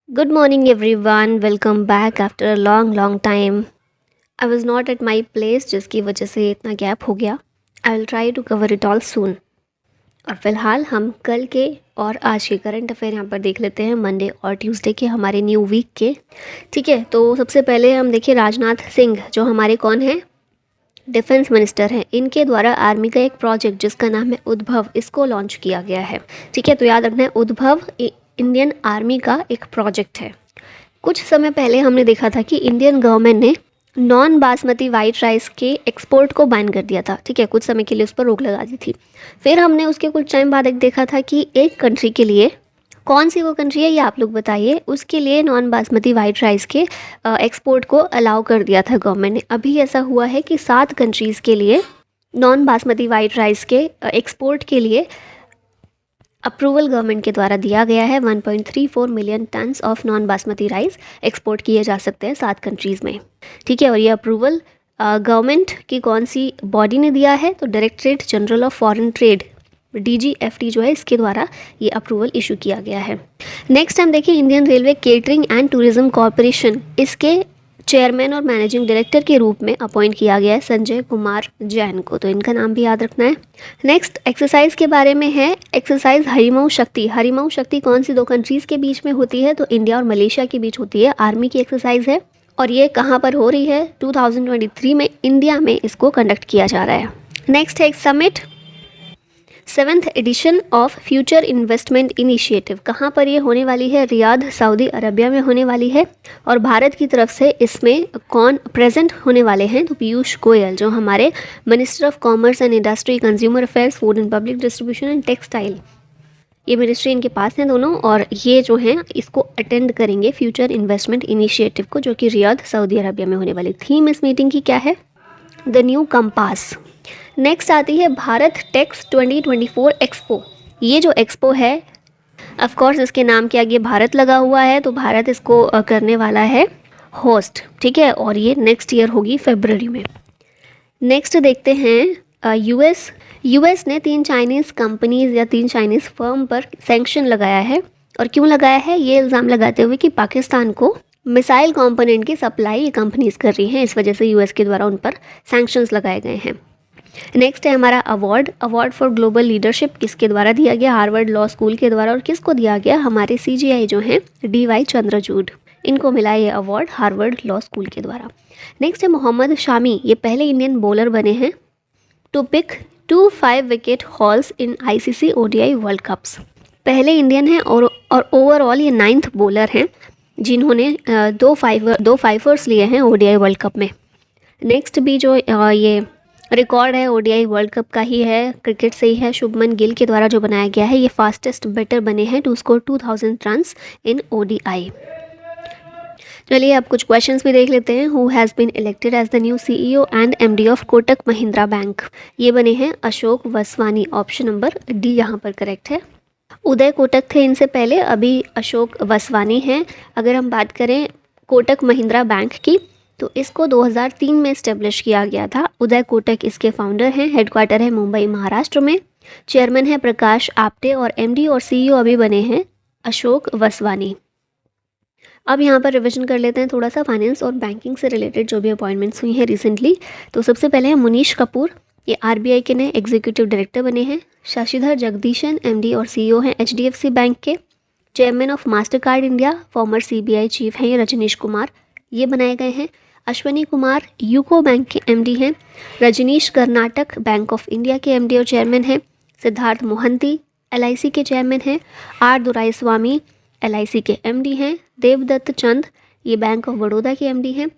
Good morning, everyone. Welcome back after a long time. I was not at my place जिसकी वजह से इतना gap हो गया. I will try to cover it all soon. और फिलहाल हम कल के और आज के करंट अफेयर यहाँ पर देख लेते हैं, मंडे और ट्यूसडे के हमारे न्यू वीक के. ठीक है, तो सबसे पहले हम देखिए राजनाथ सिंह जो हमारे कौन हैं, डिफेंस मिनिस्टर हैं. इनके द्वारा आर्मी का एक प्रोजेक्ट जिसका नाम है उद्भव, इसको लॉन्च किया गया है. ठीक है, तो याद रखना है उद्भव इंडियन आर्मी का एक प्रोजेक्ट है. कुछ समय पहले हमने देखा था कि इंडियन गवर्नमेंट ने नॉन बासमती वाइट राइस के एक्सपोर्ट को बैन कर दिया था. ठीक है, कुछ समय के लिए उस पर रोक लगा दी थी. फिर हमने उसके कुछ टाइम बाद एक देखा था कि एक कंट्री के लिए, कौन सी वो कंट्री है ये आप लोग बताइए, उसके लिए नॉन बासमती वाइट राइस के एक्सपोर्ट को अलाउ कर दिया था गवर्नमेंट ने. अभी ऐसा हुआ है कि 7 कंट्रीज़ के लिए नॉन बासमती वाइट राइस के एक्सपोर्ट के लिए अप्रूवल गवर्नमेंट के द्वारा दिया गया है. 1.34 million tons of non basmati rice export किए जा सकते हैं 7 कंट्रीज़ में. ठीक है, और ये अप्रूवल गवर्नमेंट की कौन सी बॉडी ने दिया है, तो directorate general of foreign trade DGFT जो है, इसके द्वारा ये अप्रूवल इशू किया गया है. नेक्स्ट हम देखिए Indian railway catering and tourism corporation, इसके चेयरमैन और मैनेजिंग डायरेक्टर के रूप में अपॉइंट किया गया है संजय कुमार जैन को, तो इनका नाम भी याद रखना है. नेक्स्ट एक्सरसाइज के बारे में है, एक्सरसाइज हरिमऊ शक्ति. हरिमऊ शक्ति कौन सी 2 कंट्रीज़ के बीच में होती है, तो इंडिया और मलेशिया के बीच होती है. आर्मी की एक्सरसाइज है और ये कहाँ पर हो रही है, 2023 में इंडिया में इसको कंडक्ट किया जा रहा है. नेक्स्ट है एक summit, 7th edition of future investment initiative. कहाँ पर ये होने वाली है, रियाद सऊदी अरबिया में होने वाली है. और भारत की तरफ से इसमें कौन प्रेजेंट होने वाले हैं, तो पीयूष गोयल जो हमारे minister of commerce and industry, consumer affairs, food and public distribution and textile, ये मिनिस्ट्री इनके पास हैं दोनों, और ये जो हैं इसको अटेंड करेंगे फ्यूचर इन्वेस्टमेंट इनिशिएटिव को, जो कि रियाद सऊदी अरबिया में होने वाली. थीम इस मीटिंग की क्या है, द न्यू कंपास. नेक्स्ट आती है भारत टेक्स 2024 एक्सपो. ये जो एक्सपो है, ऑफ कोर्स इसके नाम के आगे भारत लगा हुआ है, तो भारत इसको करने वाला है होस्ट. ठीक है, और ये नेक्स्ट ईयर होगी फरवरी में. नेक्स्ट देखते हैं यूएस ने 3 चाइनीज़ कंपनीज या 3 चाइनीज़ फर्म पर सैंक्शन लगाया है. और क्यों लगाया है, ये इल्ज़ाम लगाते हुए कि पाकिस्तान को मिसाइल कंपोनेंट की सप्लाई ये कंपनीज कर रही हैं, इस वजह से यूएस के द्वारा उन पर सैंक्शंस लगाए गए हैं. नेक्स्ट है हमारा अवार्ड फॉर ग्लोबल लीडरशिप, किसके द्वारा दिया गया, हार्वर्ड लॉ स्कूल के द्वारा. और किसको दिया गया, हमारे CGI जो हैं DY चंद्रचूड, इनको मिला ये अवार्ड हार्वर्ड लॉ स्कूल के द्वारा. नेक्स्ट है मोहम्मद शामी, ये पहले इंडियन बॉलर बने हैं to pick 2 5 wicket hauls in ICC ODI world cups. पहले इंडियन हैं और ओवरऑल ये 9th बॉलर हैं जिन्होंने 2 फाइवर्स लिए हैं ODI वर्ल्ड कप में. नेक्स्ट भी जो ये रिकॉर्ड है ODI वर्ल्ड कप का ही है, क्रिकेट से ही है, शुभमन गिल के द्वारा जो बनाया गया है. ये फास्टेस्ट बैटर बने हैं to score 2000 runs in ODI. चलिए अब कुछ क्वेश्चंस भी देख लेते हैं. Who has been elected as the new CEO and MD of Kotak Mahindra bank. ये बने हैं Ashok Vaswani. Option number D यहाँ पर करेक्ट है. उदय कोटक थे इनसे पहले, अभी अशोक वसवानी हैं. अगर हम बात करें कोटक महिंद्रा बैंक की, तो इसको 2003 में इस्टेब्लिश किया गया था. उदय कोटक इसके फाउंडर हैं. हेडक्वार्टर है मुंबई महाराष्ट्र में. चेयरमैन है प्रकाश आप्टे और MD और CEO अभी बने हैं अशोक वसवानी. अब यहाँ पर रिवीजन कर लेते हैं थोड़ा सा फाइनेंस और बैंकिंग से रिलेटेड जो भी अपॉइंटमेंट्स हुई हैं रिसेंटली. तो सबसे पहले है मुनीश कपूर, ये RBI के नए एग्जीक्यूटिव डायरेक्टर बने हैं. शशिधर जगदीशन MD और CEO हैं HDFC बैंक के. Chairman of Mastercard India former CBI chief हैं ये रजनीश कुमार, ये बनाए गए हैं. अश्वनी कुमार यूको बैंक के MD हैं. Rajnish Karnataka bank of India के MD और चेयरमैन हैं. सिद्धार्थ मोहंती LIC के चेयरमैन हैं. R दुराईस्वामी LIC के MD हैं. देवदत्त चंद ये बैंक ऑफ बड़ौदा के MD हैं.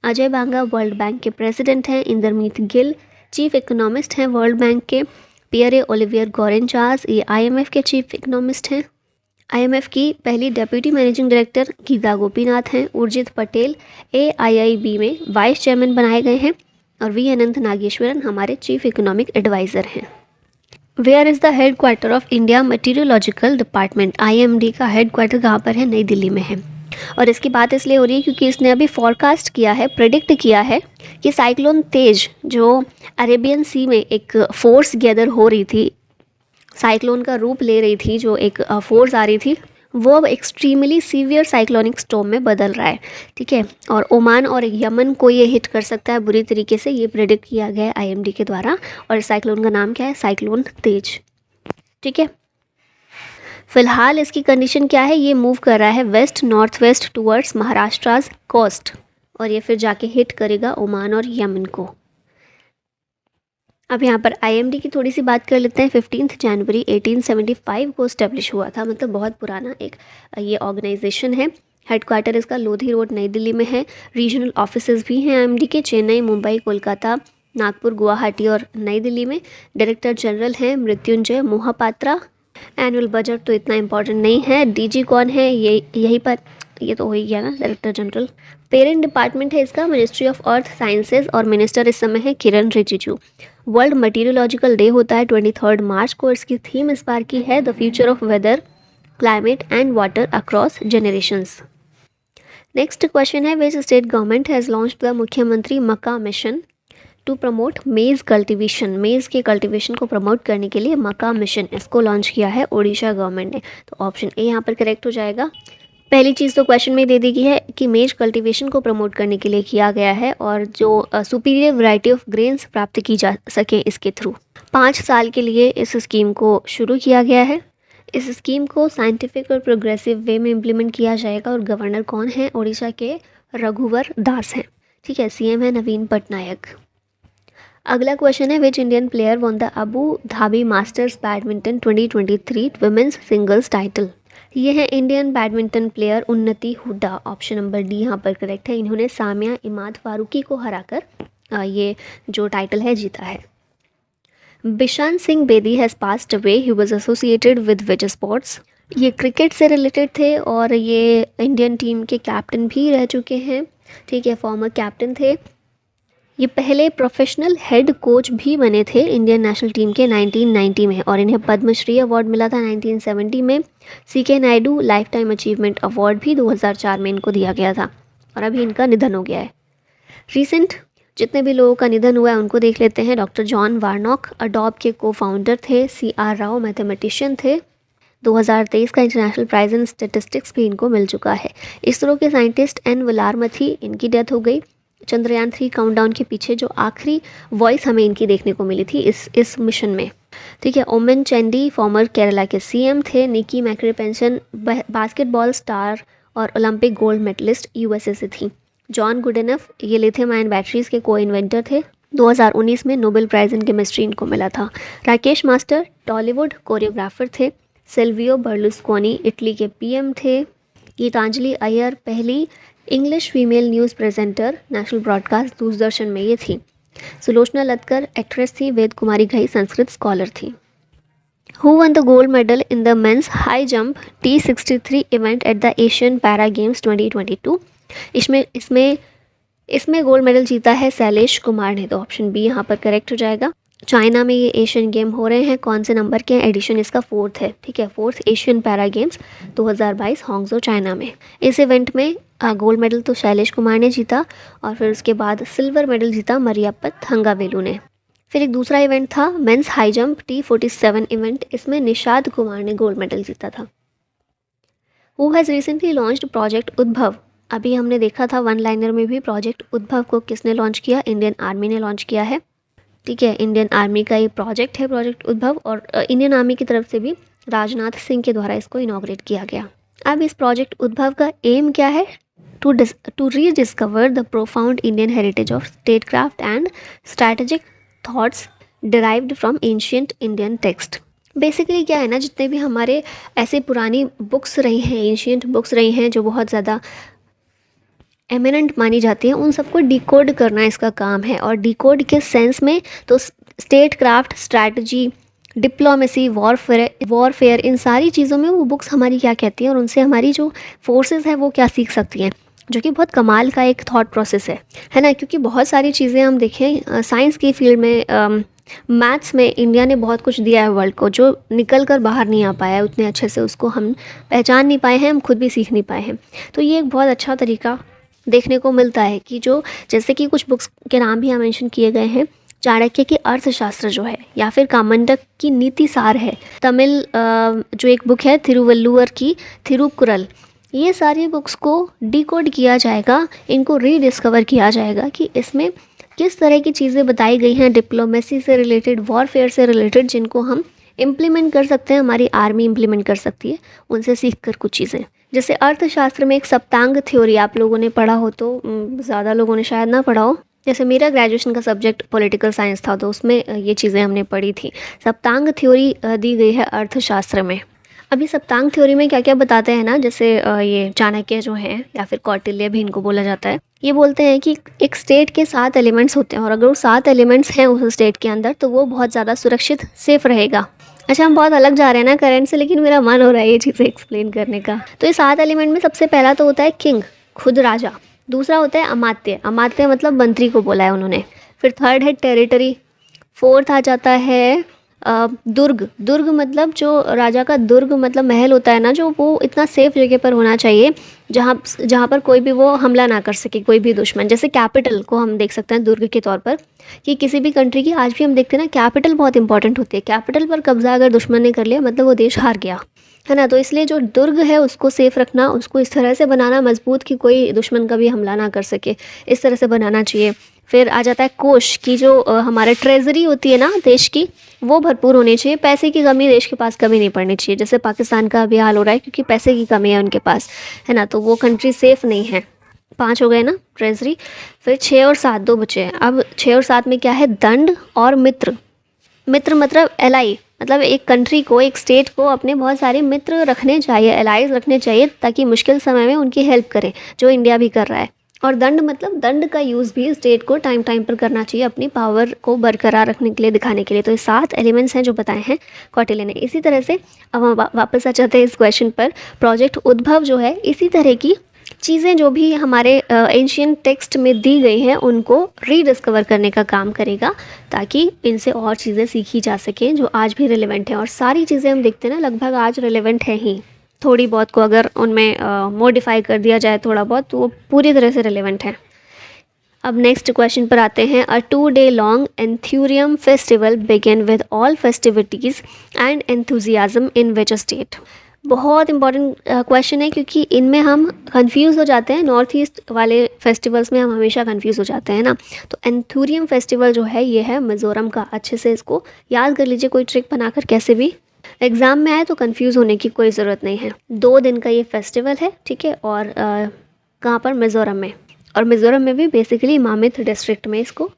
अजय बांगा वर्ल्ड बैंक के प्रेसिडेंट हैं. इंदरमीत गिल चीफ इकोनॉमिस्ट हैं वर्ल्ड बैंक के. पियरे ओलिवियर गॉरेंचास ये IMF के चीफ इकोनॉमिस्ट हैं. IMF की पहली deputy managing director Gita Gopinath हैं. उर्जित पटेल AIIB में वाइस चेयरमैन बनाए गए हैं. और V अनंत नागेश्वरन हमारे चीफ इकोनॉमिक एडवाइज़र हैं. Where is the head quarter of India meteorological department. IMD का हेड क्वार्टर कहाँ पर है, नई दिल्ली में है. और इसकी बात इसलिए हो रही है क्योंकि इसने अभी फॉरकास्ट किया है, प्रेडिक्ट किया है कि साइक्लोन तेज जो अरेबियन सी में एक फोर्स गैदर हो रही थी, साइक्लोन का रूप ले रही थी, जो एक फोर्स आ रही थी, वो अब एक्सट्रीमली सीवियर साइक्लोनिक स्टॉर्म में बदल रहा है, ठीक है। और ओमान और यमन को ये हिट कर सकता है बुरी तरीके से, ये प्रेडिक्ट किया गया है आईएमडी के द्वारा। और साइक्लोन का नाम क्या है? साइक्लोन तेज, ठीक है। फिलहाल इसकी कंडीशन क्या है? ये मूव कर रहा है west north west towards Maharashtra's coast, और ये फिर जाके हिट करेगा ओमान और यमन को। अब यहाँ पर आईएमडी की थोड़ी सी बात कर लेते हैं। 15 जनवरी 1875 को इस्टेब्लिश हुआ था, मतलब बहुत पुराना एक ये ऑर्गेनाइजेशन है। हेडक्वार्टर इसका लोधी रोड नई दिल्ली में है। रीजनल ऑफिसेज भी हैं आईएमडी के, चेन्नई, मुंबई, कोलकाता, नागपुर, गुवाहाटी और नई दिल्ली में। डायरेक्टर जनरल हैं मृत्युंजय मोहापात्रा। एनुअल बजट तो इतना इम्पोर्टेंट नहीं है। डीजी कौन है? ये यहीं पर, ये तो हो ही गया ना, डायरेक्टर जनरल। पेरेंट डिपार्टमेंट है इसका मिनिस्ट्री ऑफ अर्थ साइंसेज, और मिनिस्टर इस समय है किरण रिजिजू। वर्ल्ड मटीरियोलॉजिकल डे होता है 23 मार्च को। इसकी थीम इस बार की है the future of weather, climate and water across generations. Next question है which state government has launched the Mukhyamantri Makka mission to promote maize cultivation. Maize के कल्टिवेशन को प्रमोट करने के लिए मक्का मिशन इसको लॉन्च किया है ओडिशा गवर्नमेंट ने। तो ऑप्शन ए यहाँ पर करेक्ट हो जाएगा। पहली चीज़ तो क्वेश्चन में दे दी गई है कि मेज कल्टीवेशन को प्रमोट करने के लिए किया गया है, और जो सुपीरियर वैरायटी ऑफ ग्रेन्स प्राप्त की जा सके इसके थ्रू 5 साल के लिए इस स्कीम को शुरू किया गया है। इस स्कीम को साइंटिफिक और प्रोग्रेसिव वे में इम्प्लीमेंट किया जाएगा, और गवर्नर कौन है? ओडिशा के रघुवर दास हैं, ठीक है। सीएम है नवीन पटनायक। अगला क्वेश्चन है which Indian player won the Abu Dhabi masters badminton 2023 women's singles title. ये है इंडियन बैडमिंटन प्लेयर उन्नति हुड्डा। ऑप्शन नंबर डी यहाँ पर करेक्ट है। इन्होंने सामिया इमाद फारूकी को हराकर ये जो टाइटल है जीता है। Bishan Singh Bedi has passed away, he was associated with which sports. ये क्रिकेट से रिलेटेड थे, और ये इंडियन टीम के कैप्टन भी रह चुके हैं, ठीक है, फॉर्मर कैप्टन थे। ये पहले प्रोफेशनल हेड कोच भी बने थे इंडियन नेशनल टीम के 1990 में, और इन्हें पद्मश्री अवार्ड मिला था 1970 में। C K Naidu lifetime achievement award भी 2004 में इनको दिया गया था, और अभी इनका निधन हो गया है। रीसेंट जितने भी लोगों का निधन हुआ है उनको देख लेते हैं। डॉक्टर जॉन वार्नॉक अडॉब के को फाउंडर थे। CR राव मैथमेटिशियन थे। 2023 का इंटरनेशनल प्राइज इन स्टेटिस्टिक्स भी इनको मिल चुका है। इसरो के साइंटिस्ट एन वलारमथी, इनकी डेथ हो गई। चंद्रयान 3 काउंटडाउन के पीछे जो आखिरी वॉइस हमें इनकी देखने को मिली थी इस मिशन में, ठीक है। ओमेन चैंडी फॉर्मर केरला के CM थे। निकी मैक्रे पेंशन बास्केटबॉल स्टार और ओलंपिक गोल्ड मेडलिस्ट USA से थी। जॉन गुडेनफ ये लिथियम आयन बैटरीज के को इन्वेंटर थे। 2019 में नोबेल प्राइज़ इन केमिस्ट्री इनको मिला था। राकेश मास्टर टॉलीवुड कोरियोग्राफर थे। सिल्वियो बर्लुस्कोनी इटली के PM थे। गीतांजलि अय्यर पहली English female news presenter national broadcast Doordarshan में ये थी। सुलोचना लतकर एक्ट्रेस थी। वेद कुमारी घई संस्कृत स्कॉलर थी। Who one the gold medal in the mains high jump T63 event at the Asian para games 2022। इसमें गोल्ड मेडल जीता है शैलेश कुमार ने। तो ऑप्शन बी यहाँ पर करेक्ट हो जाएगा। चाइना में ये एशियन गेम हो रहे हैं। कौन से नंबर के एडिशन इसका 4th है, ठीक है। 4th Asian para games 2022 हांगझो China में। इस इवेंट में गोल्ड मेडल तो शैलेश कुमार ने जीता, और फिर उसके बाद सिल्वर मेडल जीता मरियप्पन थंगावेलु ने। फिर एक दूसरा इवेंट था mains high jump T47 event. इसमें निषाद कुमार ने गोल्ड मेडल जीता था। Who has recently launched project उद्भव। अभी हमने देखा था वन लाइनर में भी, प्रोजेक्ट उद्भव को किसने लॉन्च किया? इंडियन आर्मी ने लॉन्च किया है, ठीक है। इंडियन आर्मी का ये प्रोजेक्ट है प्रोजेक्ट उद्भव, और इंडियन आर्मी की तरफ से भी राजनाथ सिंह के द्वारा इसको इनॉग्रेट किया गया। अब इस प्रोजेक्ट उद्भव का एम क्या है? To rediscover the profound Indian heritage of statecraft and strategic thoughts derived from ancient Indian text. Basically क्या है ना, जितने भी हमारे ऐसे पुरानी बुक्स रही हैं, एंशियंट बुक्स रही हैं जो बहुत ज़्यादा एमिनेंट मानी जाती है, उन सबको डिकोड करना इसका काम है। और डिकोड के सेंस में तो statecraft, strategy, diplomacy, warfare, इन सारी चीज़ों में वो बुक्स हमारी क्या कहती हैं, और उनसे हमारी जो फोर्सेस है वो क्या सीख सकती हैं, जो कि बहुत कमाल का एक थॉट प्रोसेस है ना। क्योंकि बहुत सारी चीज़ें हम देखें साइंस की फील्ड में, मैथ्स में इंडिया ने बहुत कुछ दिया है वर्ल्ड को, जो निकल कर बाहर नहीं आ पाया है उतने अच्छे से, उसको हम पहचान नहीं पाए हैं, हम खुद भी सीख नहीं पाए हैं। तो ये एक बहुत अच्छा तरीका देखने को मिलता है कि जो जैसे कि कुछ बुक्स के नाम भी यहाँ मेंशन किए गए हैं, चाणक्य की अर्थशास्त्र जो है या फिर कामंडक की नीति सार है, तमिल जो एक बुक है थिरुवल्लुवर की थिरुकुरल, ये सारी बुक्स को डिकोड किया जाएगा, इनको रीडिस्कवर किया जाएगा कि इसमें किस तरह की चीज़ें बताई गई हैं डिप्लोमेसी से रिलेटेड, वॉरफेयर से रिलेटेड, जिनको हम इम्प्लीमेंट कर सकते हैं, हमारी आर्मी इम्प्लीमेंट कर सकती है उनसे सीख कर कुछ चीज़ें। जैसे अर्थशास्त्र में एक सप्तांग थ्योरी आप लोगों ने पढ़ा हो तो ज़्यादा लोगों ने शायद ना पढ़ा हो। जैसे मेरा ग्रेजुएशन का सब्जेक्ट पॉलिटिकल साइंस था तो उसमें ये चीज़ें हमने पढ़ी थी। सप्तांग थ्योरी दी गई है अर्थशास्त्र में। अभी सप्तांग थ्योरी में क्या क्या बताते हैं ना, जैसे ये चाणक्य जो हैं या फिर कौटिल्य भी इनको बोला जाता है, ये बोलते हैं कि एक स्टेट के 7 एलिमेंट्स होते हैं और अगर वो 7 एलिमेंट्स हैं उस स्टेट के अंदर तो वो बहुत ज़्यादा सुरक्षित सेफ रहेगा। अच्छा, हम बहुत अलग जा रहे हैं ना करंट से, लेकिन मेरा मन हो रहा है ये चीज़ें एक्सप्लेन करने का। तो ये 7 एलिमेंट में सबसे पहला तो होता है किंग, खुद राजा। दूसरा होता है अमात्य, अमात्य मतलब मंत्री को बोला है उन्होंने। फिर थर्ड है टेरिटरी। फोर्थ आ जाता है दुर्ग, दुर्ग मतलब जो राजा का दुर्ग मतलब महल होता है ना, जो वो इतना सेफ जगह पर होना चाहिए जहाँ पर कोई भी वो हमला ना कर सके, कोई भी दुश्मन। जैसे कैपिटल को हम देख सकते हैं दुर्ग के तौर पर, कि किसी भी कंट्री की आज भी हम देखते हैं ना, कैपिटल बहुत इंपॉर्टेंट होती है। कैपिटल पर कब्जा अगर दुश्मन ने कर लिया मतलब वो देश हार गया, है ना। तो इसलिए जो दुर्ग है उसको सेफ रखना, उसको इस तरह से बनाना मजबूत कि कोई दुश्मन कभी हमला ना कर सके, इस तरह से बनाना चाहिए। फिर आ जाता है कोष की, जो हमारे ट्रेजरी होती है ना देश की, वो भरपूर होनी चाहिए। पैसे की कमी देश के पास कभी नहीं पड़नी चाहिए, जैसे पाकिस्तान का अभी हाल हो रहा है क्योंकि पैसे की कमी है उनके पास, है ना, तो वो कंट्री सेफ़ नहीं है। 5 हो गए ना ट्रेजरी। फिर 6 और 7 2 बचे हैं। अब 6 और 7 में क्या है, दंड और मित्र। मित्र मतलब एलाई, मतलब एक कंट्री को, एक स्टेट को अपने बहुत सारे मित्र रखने चाहिए, एलाइज रखने चाहिए, ताकि मुश्किल समय में उनकी हेल्प करे, जो इंडिया भी कर रहा है। और दंड मतलब दंड का यूज़ भी स्टेट को टाइम टाइम पर करना चाहिए, अपनी पावर को बरकरार रखने के लिए, दिखाने के लिए। तो ये 7 एलिमेंट्स हैं जो बताए हैं कौटिल्य ने। इसी तरह से अब हम वापस आ जाते हैं इस क्वेश्चन पर। प्रोजेक्ट उद्भव जो है, इसी तरह की चीज़ें जो भी हमारे एंशियंट टेक्स्ट में दी गई हैं उनको रीडिस्कवर करने का काम करेगा, ताकि इनसे और चीज़ें सीखी जा सकें जो आज भी रिलेवेंट हैं। और सारी चीज़ें हम देखते हैं ना लगभग आज रिलेवेंट है ही, थोड़ी बहुत को अगर उनमें मॉडिफाई कर दिया जाए थोड़ा बहुत, तो वो पूरी तरह से रिलेवेंट है। अब नेक्स्ट क्वेश्चन पर आते हैं। A 2 day long anthurium festival begin with all festivities and enthusiasm in which state. बहुत इंपॉर्टेंट क्वेश्चन है क्योंकि इनमें हम कंफ्यूज हो जाते हैं। नॉर्थ ईस्ट वाले फेस्टिवल्स में हम हमेशा कंफ्यूज हो जाते हैं ना। तो एंथूरियम फेस्टिवल जो है ये है मिज़ोरम का। अच्छे से इसको याद कर लीजिए, कोई ट्रिक बनाकर, कैसे भी एग्ज़ाम में आए तो कंफ्यूज होने की कोई ज़रूरत नहीं है। 2 दिन का ये फेस्टिवल है, ठीक है। और कहाँ पर, मिज़ोरम में। और मिज़ोरम में भी बेसिकली मामित डिस्ट्रिक्ट में इसको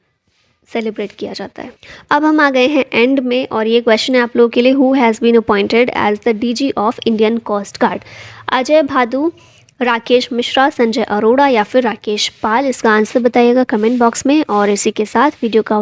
सेलिब्रेट किया जाता है। अब हम आ गए हैं एंड में, और ये क्वेश्चन है आप लोगों के लिए। Who has been appointed as the DG of Indian coast guard? Ajay Bhadu, Rakesh Mishra, Sanjay Arora या फिर राकेश पाल? इसका आंसर बताइएगा कमेंट बॉक्स में। और इसी के साथ वीडियो का